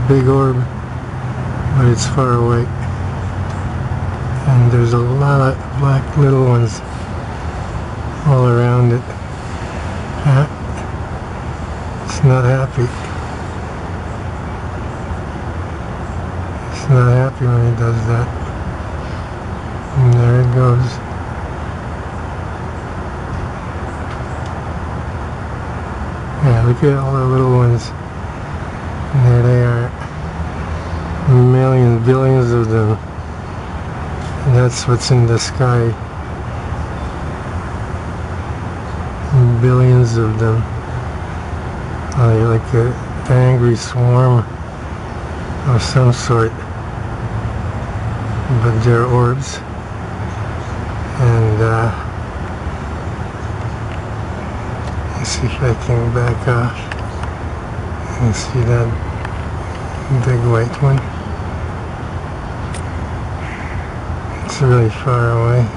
big orb, but it's far away. And there's a lot of black little ones all around it. It's not happy. It's not happy when it does that. And there it goes. Yeah, look at all the little ones. And there they are. Millions, billions of them. And that's what's in the sky. Billions of them. Like an angry swarm of some sort. But they're orbs. And let's see if I can back off and see that big white one. It's really far away.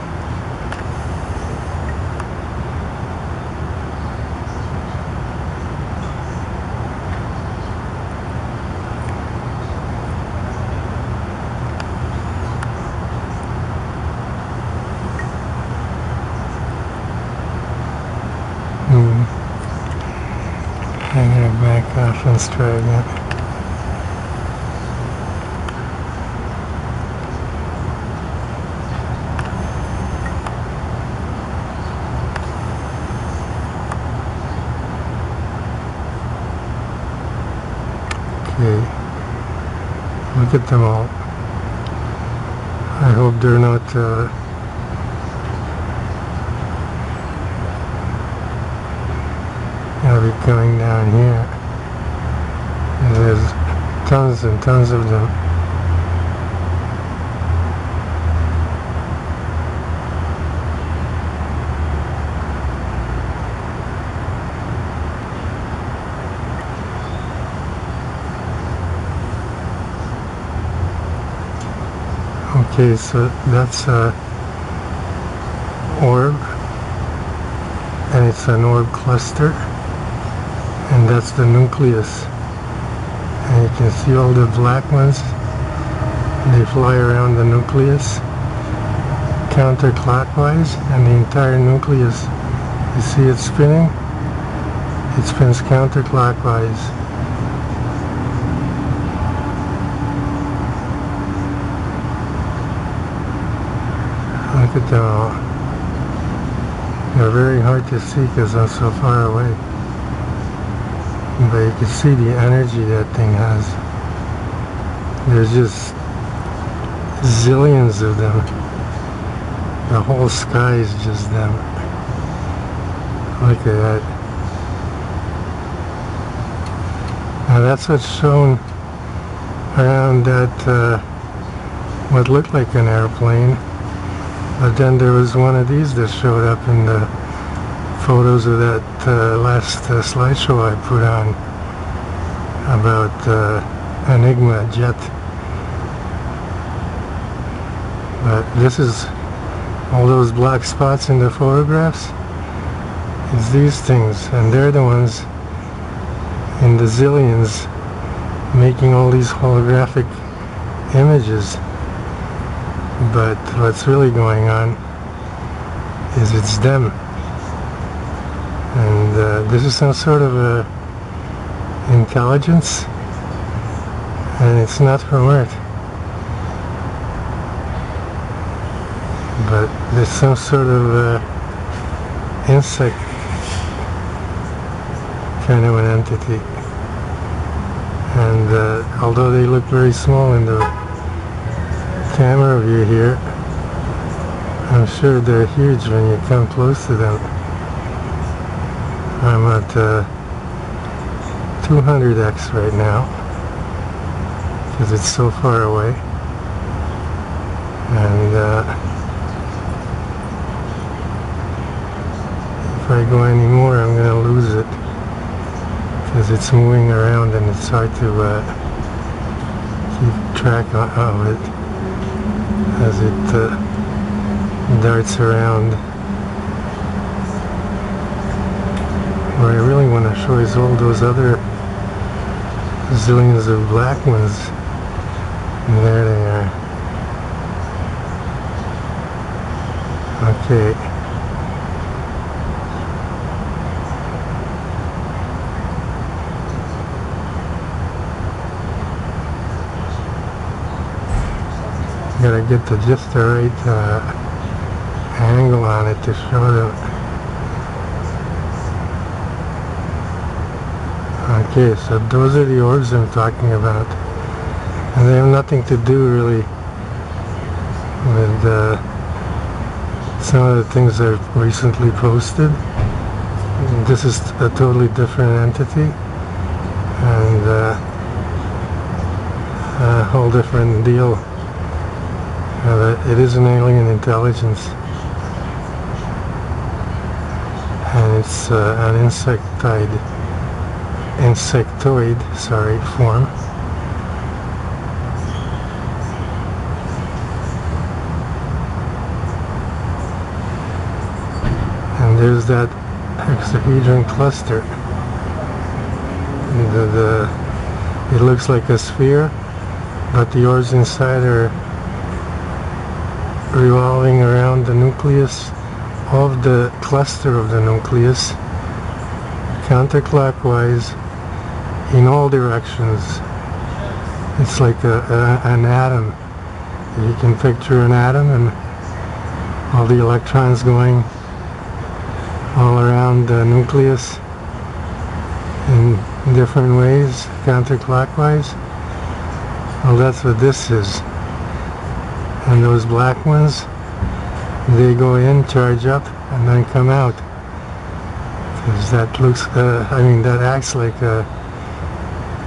I'm going to back off and try again. Okay, look at them all. I hope they're not gonna be coming down here. And there's tons and tons of them. Okay, so that's orb, and it's an orb cluster, and that's the nucleus. And you can see all the black ones, they fly around the nucleus counterclockwise, and the entire nucleus, you see it spinning? It spins counterclockwise. Look at them all. They're very hard to see because I'm so far away. But you can see the energy that thing has. There's just zillions of them. The whole sky is just them. Look at that. Now that's what's shown around that, what looked like an airplane. But then there was one of these that showed up in the photos of that last slideshow I put on about Enigma jet. But this is all those black spots in the photographs. It's these things, and they're the ones in the zillions making all these holographic images. But what's really going on is it's them. And this is some sort of a intelligence, and it's not from Earth. But there's some sort of insect kind of an entity. And although they look very small in the camera view here, I'm sure they're huge when you come close to them. I'm at 200x right now because it's so far away, and if I go any more I'm going to lose it because it's moving around and it's hard to keep track of it as it darts around. What I really want to show is all those other zillions of black ones. And there they are. Okay. Gotta get just the right angle on it to show them. Okay, so those are the orbs I'm talking about, and they have nothing to do really with some of the things I've recently posted. This is a totally different entity and a whole different deal. It is an alien intelligence, and it's an insectoid form. And there's that hexahedron cluster. It looks like a sphere, but the orbs inside are revolving around the nucleus of the cluster of the nucleus, counterclockwise in all directions. It's like an atom. You can picture an atom and all the electrons going all around the nucleus in different ways, counterclockwise. Well, that's what this is. And those black ones, they go in, charge up, and then come out. Because that looks, that acts like a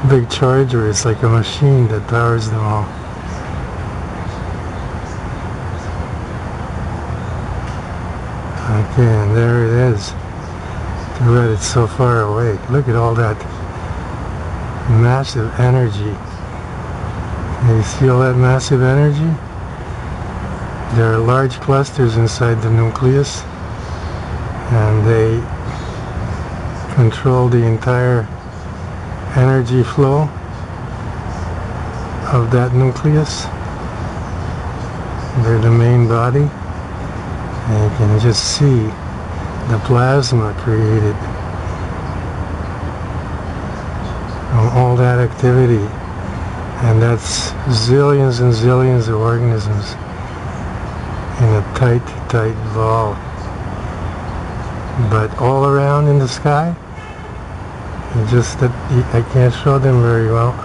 big charger. It's like a machine that powers them all. Okay, and there it is. Too bad it's so far away. Look at all that massive energy. You see all that massive energy? There are large clusters inside the nucleus, and they control the entire energy flow of that nucleus. They're the main body, and you can just see the plasma created from all that activity, and that's zillions and zillions of organisms in a tight ball. But all around in the sky, just that I can't show them very well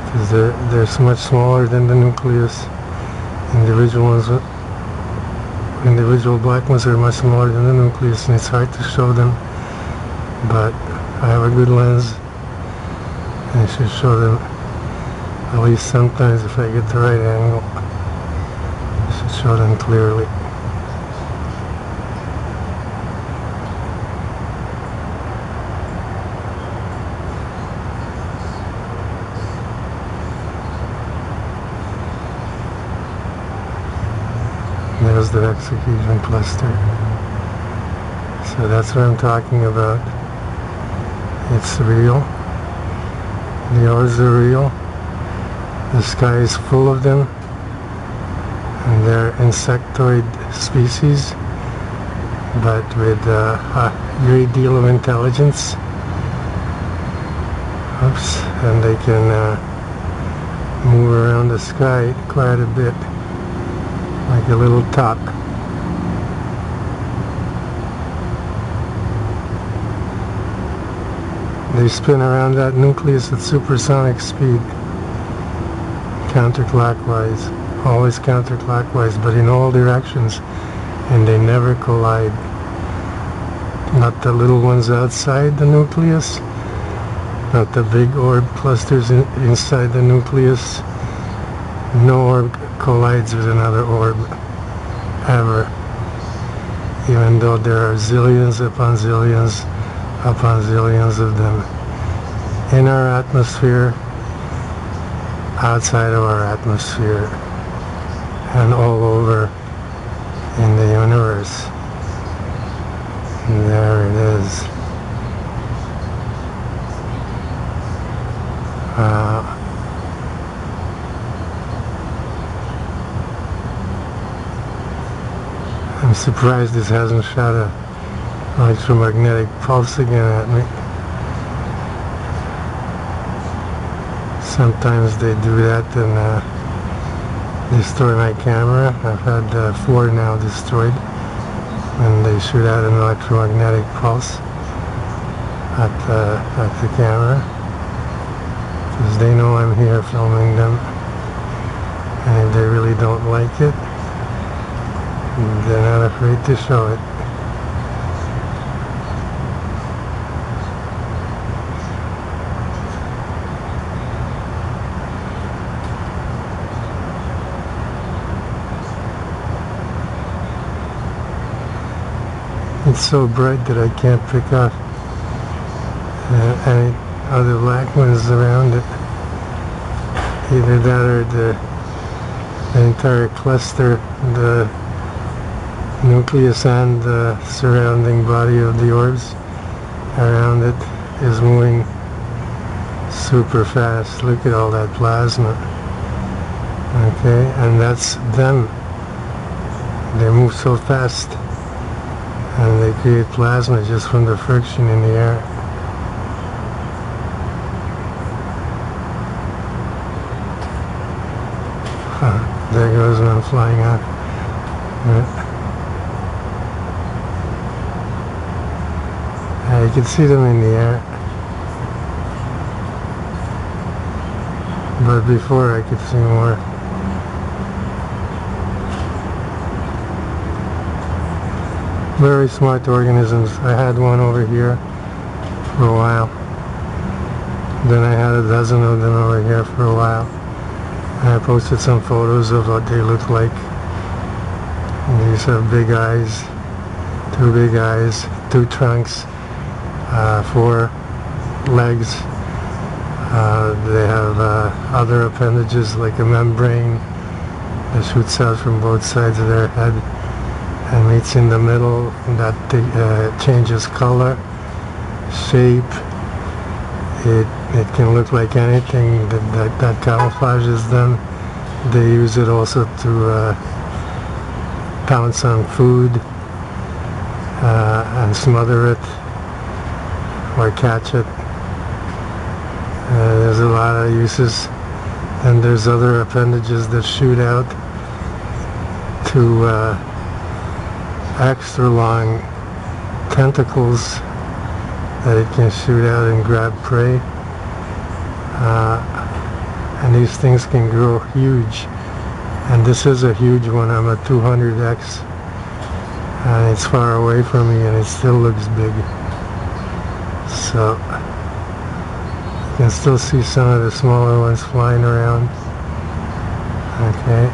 because they're much smaller than the nucleus. Individual black ones are much smaller than the nucleus, and it's hard to show them. But I have a good lens, and I should show them at least sometimes if I get the right angle. Show them clearly. There's the hexahedron cluster. So that's what I'm talking about. It's real. The orbs are real. The sky is full of them. And they're insectoid species, but with a great deal of intelligence. Oops, and they can move around the sky quite a bit, like a little top. They spin around that nucleus at supersonic speed, counterclockwise. Always counterclockwise, but in all directions, and they never collide. Not the little ones outside the nucleus, not the big orb clusters inside the nucleus. No orb collides with another orb, ever. Even though there are zillions upon zillions upon zillions of them in our atmosphere, outside of our atmosphere, and all over in the universe. And there it is. I'm surprised this hasn't shot a electromagnetic pulse again at me. Sometimes they do that and destroy my camera. I've had 4 now destroyed when they shoot out an electromagnetic pulse at the camera, because they know I'm here filming them, and if they really don't like it, they're not afraid to show it. It's so bright that I can't pick out any other black ones around it. Either that or the entire cluster, the nucleus and the surrounding body of the orbs around it is moving super fast. Look at all that plasma. Okay, and that's them. They move so fast, and they create plasma just from the friction in the air. There goes one flying out. You can see them in the air, but before I could see more. Very smart organisms. I had one over here for a while. Then I had a dozen of them over here for a while. And I posted some photos of what they look like. And these have big eyes, 2 big eyes, 2 trunks, 4 legs. They have other appendages like a membrane that shoots out from both sides of their head and meets in the middle, that changes color, shape. It can look like anything that camouflages them. They use it also to pounce on food and smother it or catch it. There's a lot of uses. And there's other appendages that shoot out to extra long tentacles that it can shoot out and grab prey. And these things can grow huge. And this is a huge one. I'm at 200x. And it's far away from me and it still looks big. So you can still see some of the smaller ones flying around. Okay.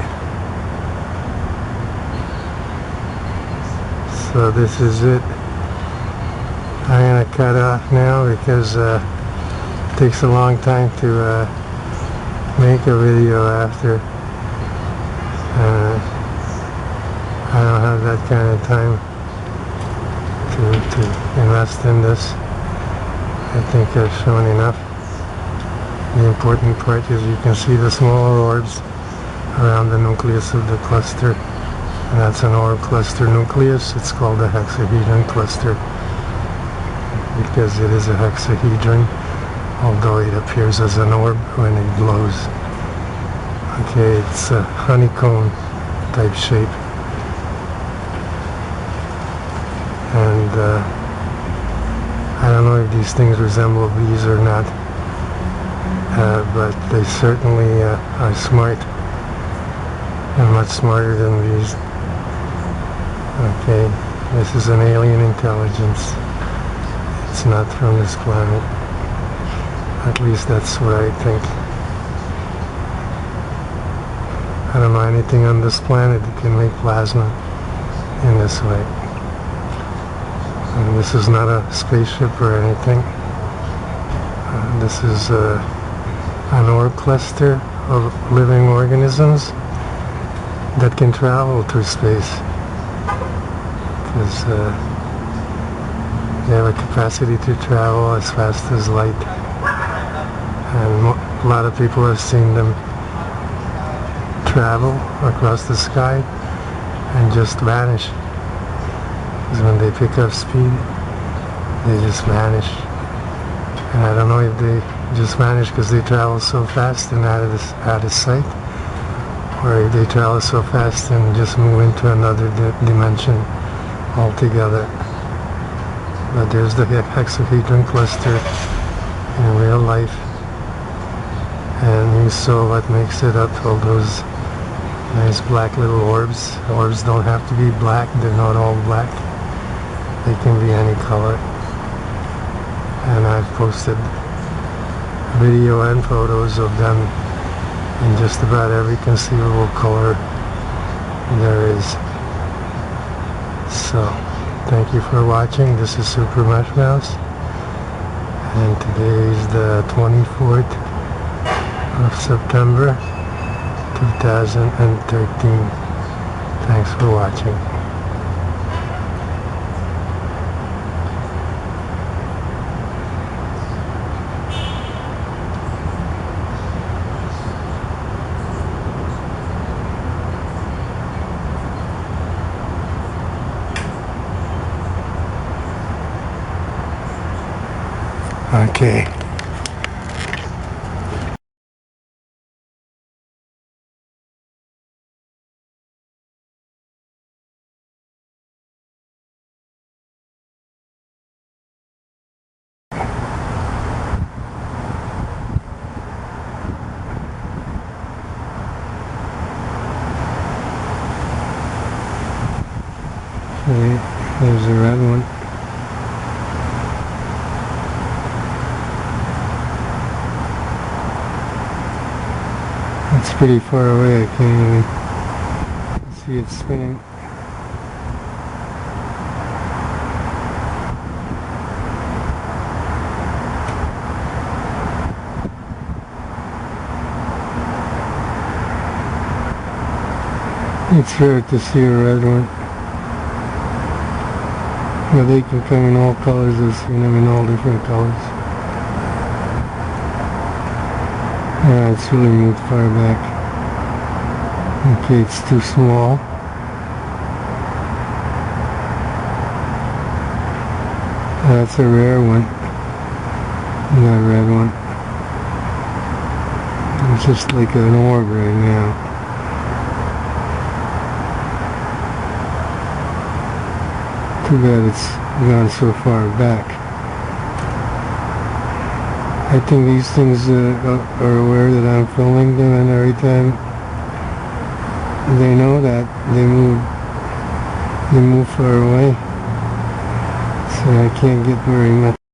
So this is it. I'm going to cut off now because it takes a long time to make a video after. I don't have that kind of time to invest in this. I think I've shown enough. The important part is you can see the smaller orbs around the nucleus of the cluster. And that's an orb cluster nucleus. It's called a hexahedron cluster because it is a hexahedron, although it appears as an orb when it glows. Okay, it's a honeycomb type shape. And I don't know if these things resemble bees or not, but they certainly are smart, and much smarter than bees. Okay, this is an alien intelligence. It's not from this planet. At least that's what I think. I don't know anything on this planet that can make plasma in this way. And this is not a spaceship or anything. This is an orb cluster of living organisms that can travel through space. Because they have a capacity to travel as fast as light. And a lot of people have seen them travel across the sky and just vanish. Because when they pick up speed, they just vanish. And I don't know if they just vanish because they travel so fast and out of sight, or if they travel so fast and just move into another dimension altogether. But there's the hexahedron cluster in real life, and you saw what makes it up, all those nice black little orbs. Orbs don't have to be black, they're not all black, they can be any color. And I've posted video and photos of them in just about every conceivable color there is. So, thank you for watching. This is Super Mush Mouse, and today is the 24th of September 2013. Thanks for watching. Okay. Okay, there's a red one. It's pretty far away, I can't even see it spinning. It's rare to see a red one. But they can come in all colors. I've seen them in all different colors. Yeah, it's really moved far back. Okay, it's too small. That's a rare one. That red one. It's just like an orb right now. Too bad it's gone so far back. I think these things are aware that I'm filming them, and every time they know that, they move far away, so I can't get very much.